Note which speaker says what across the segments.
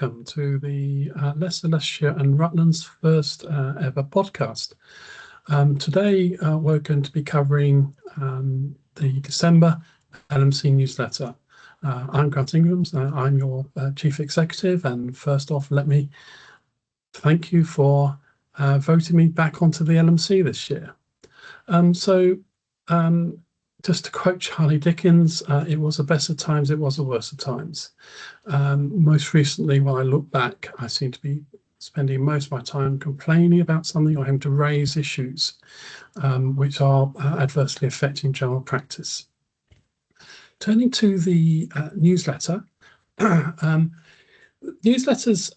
Speaker 1: welcome to the Leicester, Leicestershire and Rutland's first ever podcast. Today we're going to be covering the December LMC newsletter. I'm Grant Ingrams, I'm your Chief Executive, and first off let me thank you for voting me back onto the LMC this year. Just to quote Charlie Dickens, it was the best of times, it was the worst of times. Most recently, when I look back, I seem to be spending most of my time complaining about something or having to raise issues which are adversely affecting general practice. Turning to the newsletter, newsletters,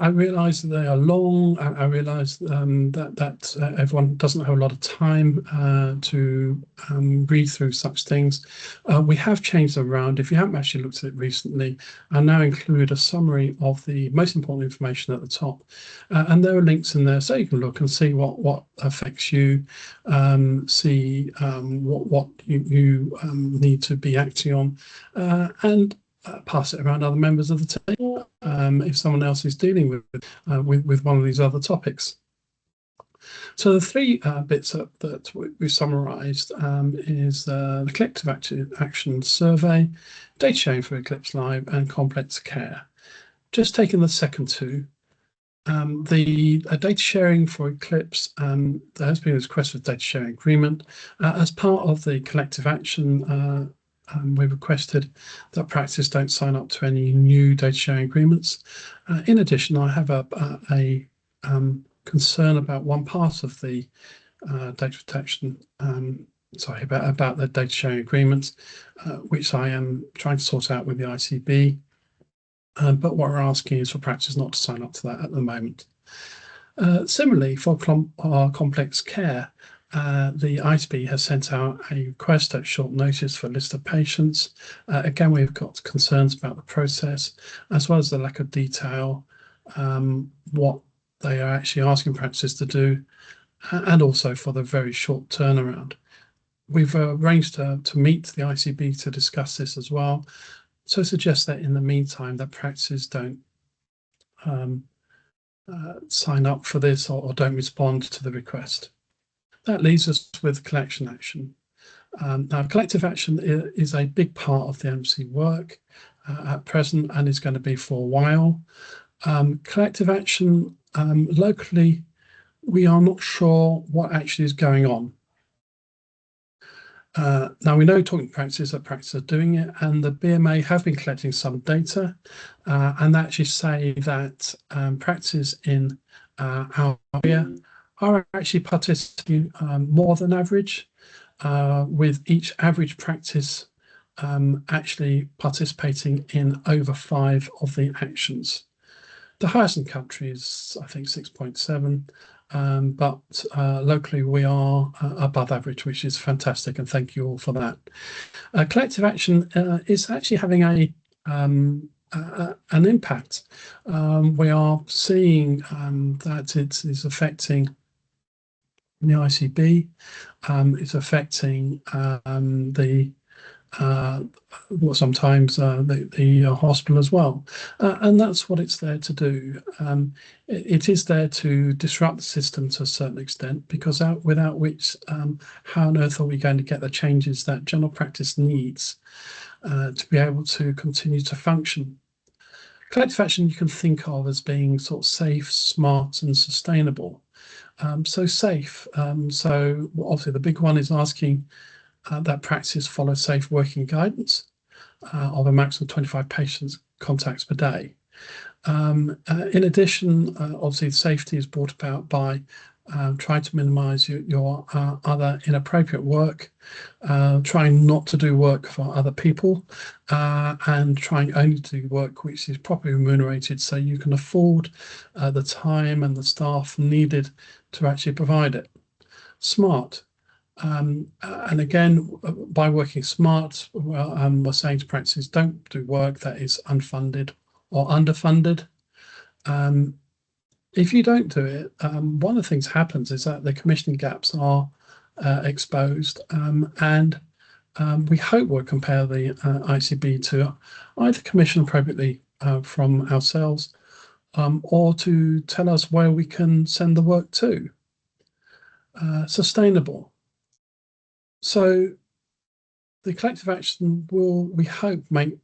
Speaker 1: I realise that they are long. I realise that everyone doesn't have a lot of time to read through such things. We have changed them around. If you haven't actually looked at it recently, I now include a summary of the most important information at the top, and there are links in there so you can look and see what affects you, see what you need to be acting on, and pass it around other members of the table if someone else is dealing with one of these other topics. So the three bits that we've summarised is the collective action survey, data sharing for Eclipse Live, and complex care. Just taking the second two, the data sharing for Eclipse, there has been this request for data sharing agreement as part of the collective action. We've requested that practice don't sign up to any new data sharing agreements. In addition, I have a concern about one part of the data protection, about the data sharing agreements, which I am trying to sort out with the ICB. But what we're asking is for practice not to sign up to that at the moment. Similarly, for our complex care, the ICB has sent out a request at short notice for a list of patients. Again, we've got concerns about the process, as well as the lack of detail, what they are actually asking practices to do, and also for the very short turnaround. We've arranged to meet the ICB to discuss this as well, so suggest that in the meantime that practices don't sign up for this or don't respond to the request. That leaves us with collection action. Now, collective action is a big part of the LMC work at present and is going to be for a while. Collective action, locally, we are not sure what actually is going on. Now, we know talking practices that practices are doing it, and the BMA have been collecting some data and actually say that practices in our area are actually participating more than average, with each average practice actually participating in over 5 of the actions. The highest in the country is, I think, 6.7, but locally we are above average, which is fantastic, and thank you all for that. Collective action is actually having an impact. We are seeing that it is affecting the ICB, it's affecting sometimes the hospital as well, and that's what it's there to do. It is there to disrupt the system to a certain extent, because without which, how on earth are we going to get the changes that general practice needs to be able to continue to function? Collective action you can think of as being sort of safe, smart, and sustainable. So safe, so obviously the big one is asking that practice follow safe working guidance of a maximum 25 patients contacts per day. In addition, obviously safety is brought about by trying to minimise your other inappropriate work, trying not to do work for other people, and trying only to do work which is properly remunerated, so you can afford the time and the staff needed to actually provide it. Smart. And again, by working smart, we're saying to practices, don't do work that is unfunded or underfunded. If you don't do it, one of the things happens is that the commissioning gaps are exposed, and we hope we'll compel the ICB to either commission appropriately from ourselves, or to tell us where we can send the work to. Sustainable. So the collective action will, we hope, make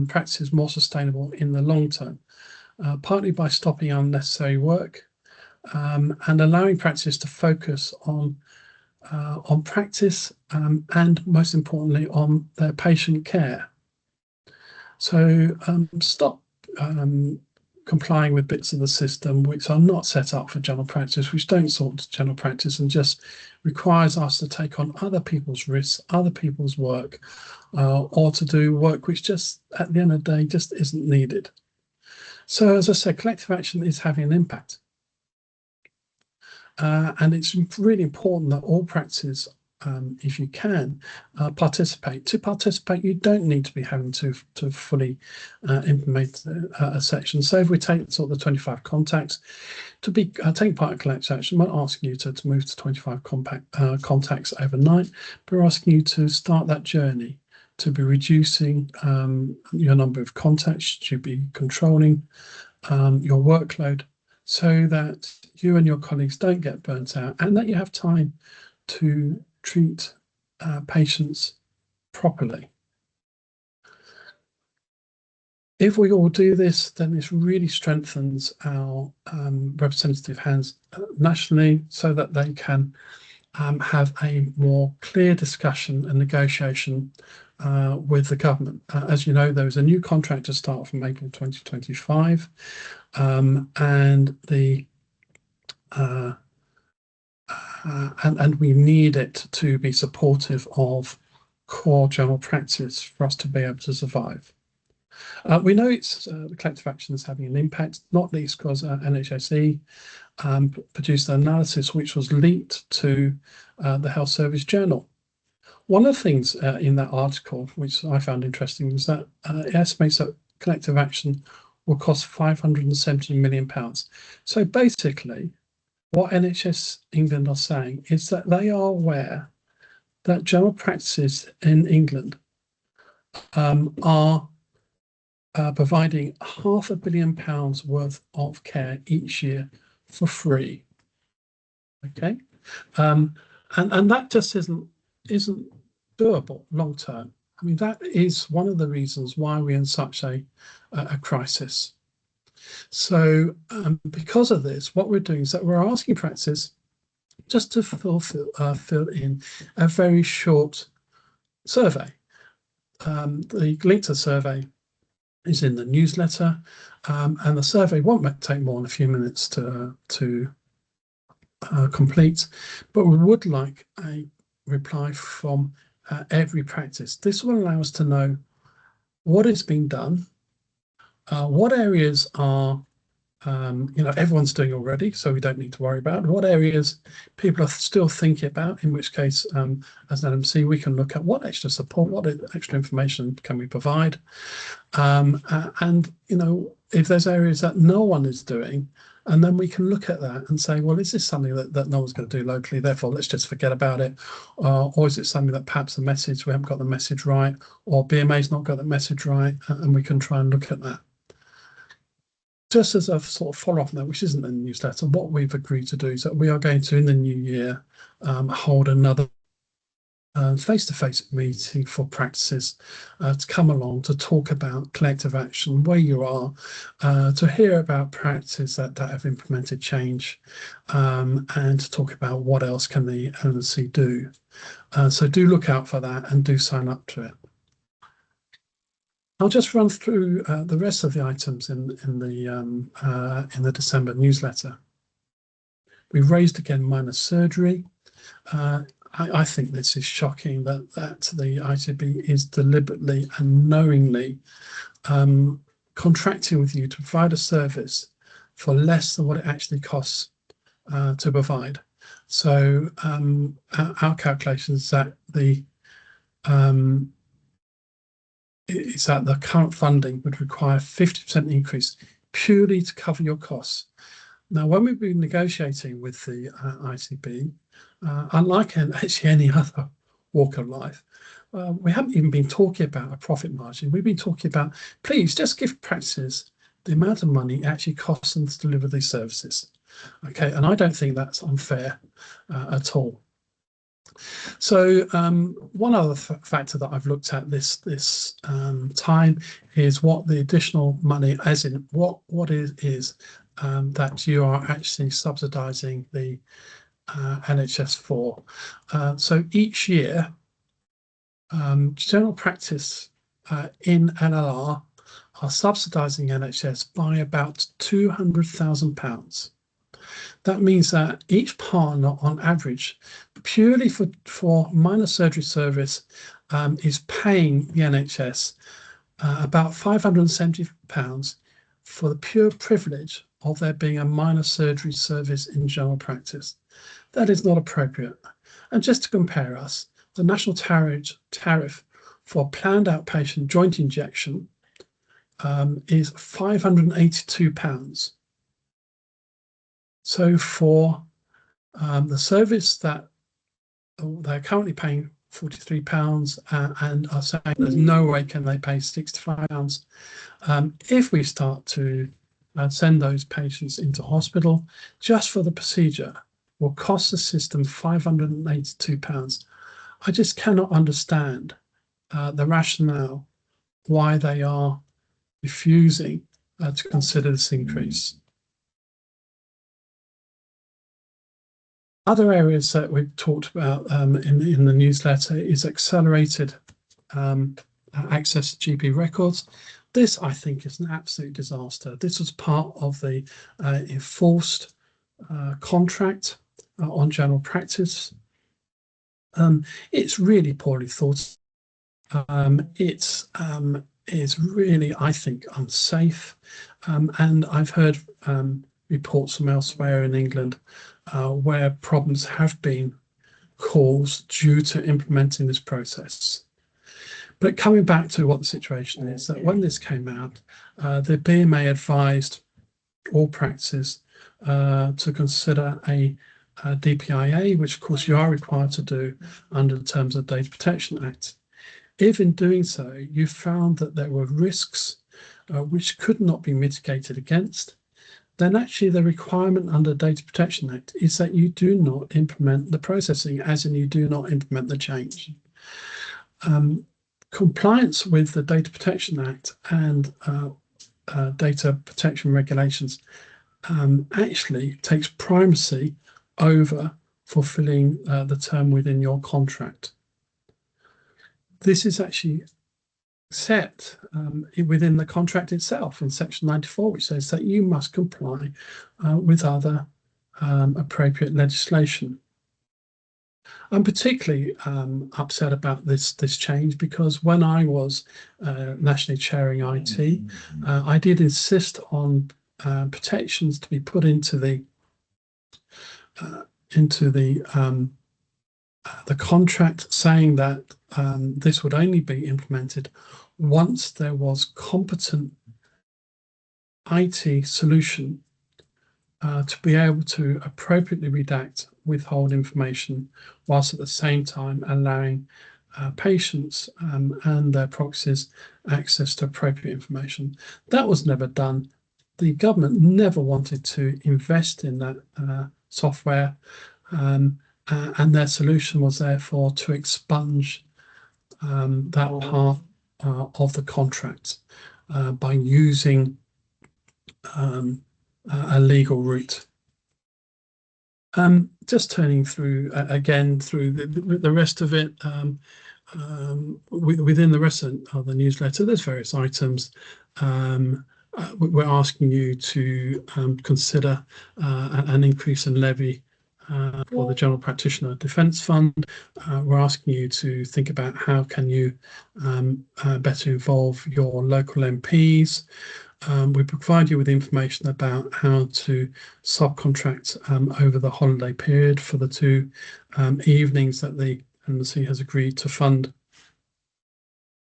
Speaker 1: practices more sustainable in the long term, partly by stopping unnecessary work and allowing practices to focus on practice and, most importantly, on their patient care. So stop complying with bits of the system which are not set up for general practice, which don't sort to general practice and just requires us to take on other people's risks, other people's work, or to do work which just, at the end of the day, just isn't needed. So as I said, collective action is having an impact. And it's really important that all practices, if you can, participate. To participate, you don't need to be having to fully implement a section. So if we take sort of the 25 contacts, to be take part in collective action, we're not asking you to move to 25 contacts overnight, but we're asking you to start that journey, to be reducing your number of contacts, to be controlling your workload, so that you and your colleagues don't get burnt out and that you have time to treat patients properly. If we all do this, then this really strengthens our representative hands nationally, so that they can have a more clear discussion and negotiation with the government. As you know, there was a new contract to start from April 2025, and the and we need it to be supportive of core general practice for us to be able to survive. We know it's the collective action is having an impact, not least because NHSE produced an analysis which was leaked to the Health Service Journal. One of the things in that article, which I found interesting, was that it estimates that collective action will cost £570 million. So basically, what NHS England are saying is that they are aware that general practices in England are providing £500 million worth of care each year for free. Okay, and that just isn't doable long term. I mean, that is one of the reasons why we're in such a crisis. So because of this, what we're doing is that we're asking practices just to fill in a very short survey. The link to the survey is in the newsletter, and the survey won't take more than a few minutes to complete, but we would like a reply from every practice. This will allow us to know what is being done, what areas are everyone's doing already, so we don't need to worry about what areas people are still thinking about, in which case, as an LMC, we can look at what extra support, what extra information can we provide, and if there's areas that no one is doing, and then we can look at that and say, well, is this something that no one's going to do locally, therefore let's just forget about it, or is it something that perhaps we haven't got the message right, or BMA's not got the message right, and we can try and look at that. Just as a sort of follow-up on that, which isn't in the newsletter, what we've agreed to do is that we are going to, in the new year, hold another face-to-face meeting for practices to come along to talk about collective action, where you are, to hear about practices that have implemented change, and to talk about what else can the LNC do. So do look out for that and do sign up to it. I'll just run through the rest of the items in the December newsletter. We've raised again minor surgery. I think this is shocking that the ITB is deliberately and knowingly contracting with you to provide a service for less than what it actually costs to provide. So our calculations that is that the current funding would require 50% increase purely to cover your costs. Now, when we've been negotiating with the ICB, unlike actually any other walk of life, we haven't even been talking about a profit margin. We've been talking about, please just give practices the amount of money it actually costs them to deliver these services. Okay, and I don't think that's unfair at all. So one other factor that I've looked at this time is what the additional money, as in what it is that you are actually subsidising the NHS for. So each year, general practice in NLR are subsidising NHS by about £200,000. That means that each partner, on average, purely for minor surgery service, is paying the NHS about £570 for the pure privilege of there being a minor surgery service in general practice. That is not appropriate. And just to compare us, the national tariff for planned outpatient joint injection is £582. So for the service that they're currently paying £43 and are saying there's no way can they pay £65, if we start to send those patients into hospital, just for the procedure will cost the system £582. I just cannot understand the rationale why they are refusing to consider this increase. Other areas that we've talked about in the newsletter is accelerated access to GP records. This, I think, is an absolute disaster. This was part of the enforced contract on general practice. It's really poorly thought. It's really, I think, unsafe. And I've heard reports from elsewhere in England where problems have been caused due to implementing this process. But coming back to what the situation is, that when this came out, the BMA advised all practices to consider a DPIA, which of course you are required to do under the terms of the Data Protection Act. If in doing so, you found that there were risks which could not be mitigated against, then actually the requirement under the Data Protection Act is that you do not implement the processing, as in you do not implement the change. Compliance with the Data Protection Act and data protection regulations actually takes primacy over fulfilling the term within your contract. This is actually set within the contract itself in section 94, which says that you must comply with other appropriate legislation. I'm particularly upset about this change because when I was nationally chairing IT, I did insist on protections to be put into the contract, saying that this would only be implemented once there was competent IT solution to be able to appropriately redact, withhold information, whilst at the same time allowing patients and their proxies access to appropriate information. That was never done. The government never wanted to invest in that software, and their solution was therefore to expunge that part of the contract by using a legal route. Just turning through again through the rest of it, within the rest of the newsletter, there's various items. We're asking you to consider an increase in levy for the General Practitioner Defence Fund. We're asking you to think about how can you better involve your local MPs. We provide you with information about how to subcontract over the holiday period for the 2 evenings that the NMC has agreed to fund,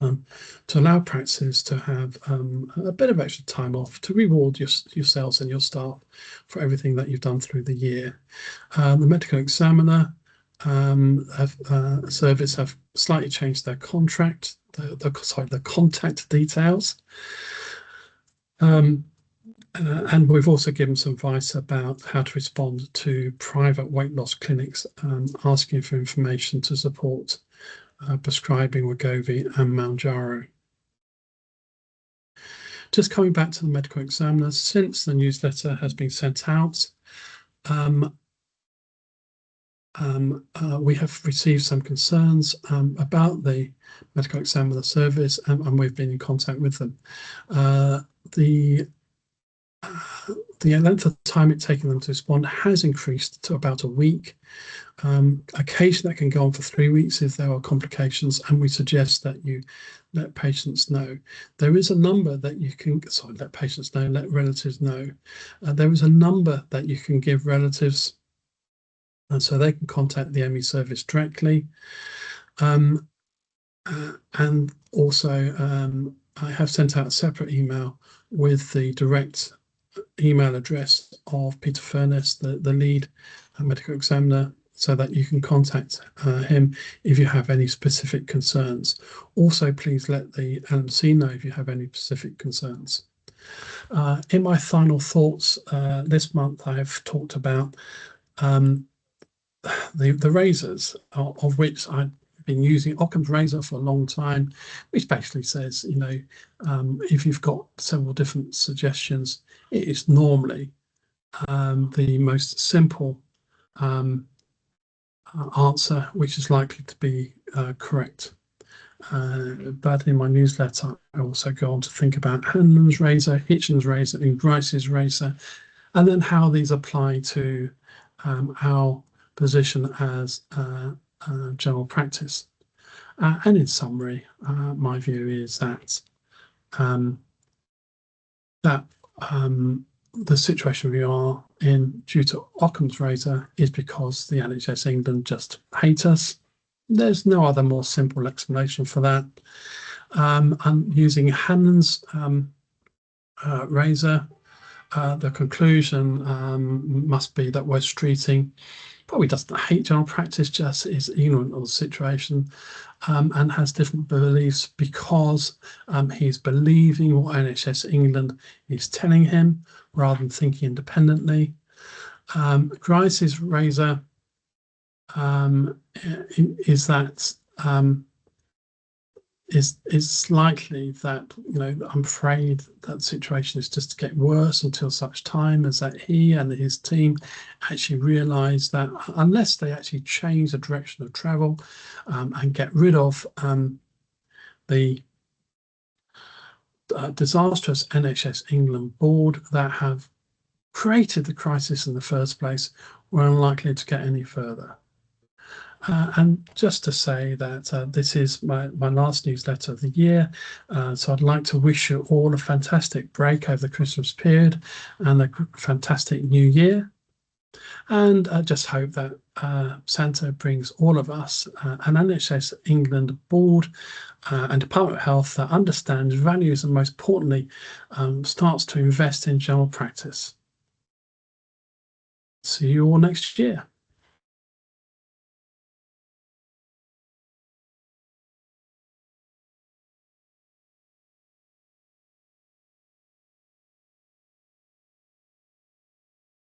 Speaker 1: to allow practices to have a bit of extra time off to reward yourselves and your staff for everything that you've done through the year. The medical examiner service have slightly changed their contract, the contact details. And we've also given some advice about how to respond to private weight loss clinics asking for information to support prescribing Wegovy and Mounjaro. Just coming back to the medical examiner, since the newsletter has been sent out, we have received some concerns about the medical examiner service, and we've been in contact with them. The length of time it's taking them to respond has increased to about a week. Occasionally that can go on for 3 weeks if there are complications, and we suggest that you let patients know. There is a number that you can, let patients know, let relatives know. There is a number that you can give relatives, and so they can contact the ME service directly. And also, I have sent out a separate email with the direct email address of Peter Furness, the lead medical examiner, so that you can contact him if you have any specific concerns. Also, please let the LMC know if you have any specific concerns. In my final thoughts this month, I have talked about the razors, of which I've been using Occam's razor for a long time, which basically says, if you've got several different suggestions, it is normally the most simple answer, which is likely to be correct. But in my newsletter, I also go on to think about Hahnemann's razor, Hitchen's razor, and Grice's razor, and then how these apply to our position as general practice. And in summary, my view is that the situation we are in due to Occam's razor is because the NHS England just hate us. There's no other more simple explanation for that. I'm using Hahnemann's razor. The conclusion must be that West Streeting probably doesn't hate general practice, just is ignorant of the situation and has different beliefs because he's believing what NHS England is telling him rather than thinking independently. Grice's razor is that is likely that, I'm afraid that the situation is just to get worse until such time as that he and his team actually realise that unless they actually change the direction of travel and get rid of the disastrous NHS England board that have created the crisis in the first place, we're unlikely to get any further. And just to say that this is my last newsletter of the year, so I'd like to wish you all a fantastic break over the Christmas period and a fantastic new year. And I just hope that Santa brings all of us an NHS England board and Department of Health that understands, values, and most importantly, starts to invest in general practice. See you all next year.